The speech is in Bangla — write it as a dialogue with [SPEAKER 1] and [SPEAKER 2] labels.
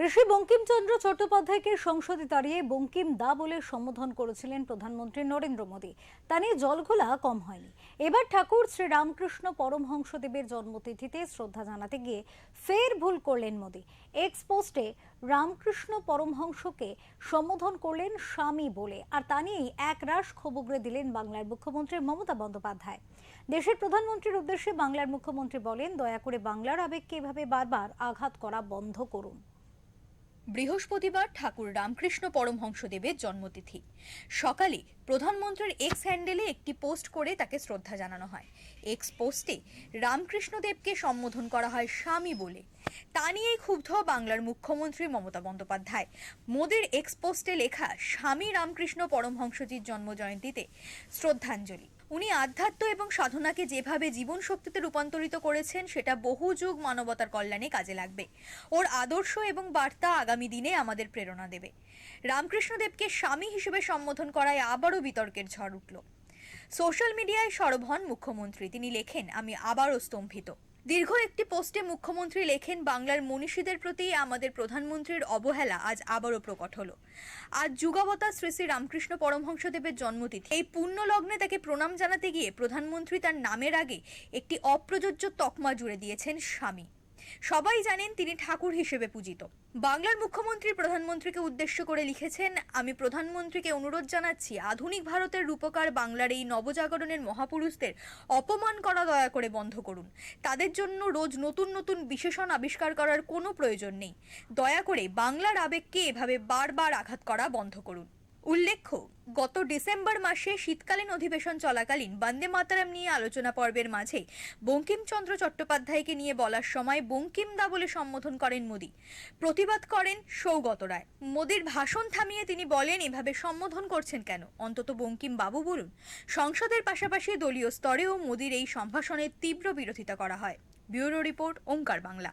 [SPEAKER 1] ঋষি বঙ্কিমচন্দ্র চট্টোপাধ্যায়কে সংসদে দাঁড়িয়ে বঙ্কিম দা বলে সম্বোধন করেছিলেন প্রধানমন্ত্রী নরেন্দ্র মোদী। তা নিয়ে জলঘোলা কম হয়নি। এবার ঠাকুর শ্রী রামকৃষ্ণ পরমহংসদেবের জন্মতিথিতে শ্রদ্ধা জানাতে গিয়ে ফের ভুল করলেন মোদী। এক্স পোস্টে রামকৃষ্ণ পরমহংসকে সম্বোধন করলেন স্বামী বলে, আর তা নিয়েই একরাশ ক্ষোভ উগরে দিলেন বাংলার মুখ্যমন্ত্রী মমতা বন্দ্যোপাধ্যায়। দেশের প্রধানমন্ত্রীর উদ্দেশ্যে বাংলার মুখ্যমন্ত্রী বলেন, দয়া করে বাংলার আবেগকে এভাবে বারবার আঘাত করা বন্ধ করুন।
[SPEAKER 2] বৃহস্পতিবার ঠাকুর রামকৃষ্ণ পরমহংসদেবের জন্মতিথি। সকালে প্রধানমন্ত্রীর এক্স হ্যান্ডেলে একটি পোস্ট করে তাকে শ্রদ্ধা জানানো হয়। এক্স পোস্টে রামকৃষ্ণদেবকে সম্বোধন করা হয় স্বামী বলে। তা নিয়েই ক্ষুব্ধ বাংলার মুখ্যমন্ত্রী মমতা বন্দ্যোপাধ্যায়। মোদির এক্স পোস্টে লেখা স্বামী রামকৃষ্ণ পরমহংসজির জন্মজয়ন্তীতে শ্রদ্ধাঞ্জলি। উনি আধ্যাত্ম এবং সাধনাকে যেভাবে জীবন শক্তিতে রূপান্তরিত করেছেন সেটা বহু যুগ মানবতার কল্যাণে কাজে লাগবে। ওর আদর্শ এবং বার্তা আগামী দিনে আমাদের প্রেরণা দেবে। রামকৃষ্ণদেবকে স্বামী হিসেবে সম্বোধন করায় আবারও বিতর্কের ঝড় উঠল। সোশ্যাল মিডিয়ায় সরব হন মুখ্যমন্ত্রী। তিনি লেখেন, আমি আবারও স্তম্ভিত। দীর্ঘ একটি পোস্টে মুখ্যমন্ত্রী লেখেন, বাংলার মনীষীদের প্রতি আমাদের প্রধানমন্ত্রীর অবহেলা আজ আবারও প্রকট হলো। আজ যুগাবতার শ্রী শ্রী রামকৃষ্ণ পরমহংসদেবের জন্মতিথি। এই পুণ্য লগ্নে তাকে প্রণাম জানাতে গিয়ে প্রধানমন্ত্রী তার নামের আগে একটি অপ্রযোজ্য তকমা জুড়ে দিয়েছেন স্বামী। সবাই জানেন তিনি ঠাকুর হিসেবে পূজিত। বাংলার মুখ্যমন্ত্রী প্রধানমন্ত্রীকে উদ্দেশ্য করে লিখেছেন, আমি প্রধানমন্ত্রীকে অনুরোধ জানাচ্ছি, আধুনিক ভারতের রূপকার বাংলার এই নবজাগরণের মহাপুরুষদের অপমান করা দয়া করে বন্ধ করুন। তাদের জন্য রোজ নতুন নতুন বিশেষণ আবিষ্কার করার কোনো প্রয়োজন নেই। দয়া করে বাংলার আবেগকে এভাবে বারবার আঘাত করা বন্ধ করুন। উল্লেখ্য, গত ডিসেম্বর মাসে শীতকালীন অধিবেশন চলাকালীন বন্দে মাতরম নিয়ে আলোচনা পর্বের মাঝে বঙ্কিমচন্দ্র চট্টোপাধ্যায়কে নিয়ে বলার সময় বঙ্কিম দা বলে সম্বোধন করেন মোদী। প্রতিবাদ করেন সৌগত রায়। মোদীর ভাষণ থামিয়ে তিনি বলেন, এভাবে সম্বোধন করছেন কেন? অন্তত বঙ্কিম বাবু বলুন। সংসদের পাশাপাশি দলীয় স্তরেও মোদীর এই সম্ভাষণের তীব্র বিরোধিতা করা হয়। ব্যুরো রিপোর্ট, ওঙ্কার বাংলা।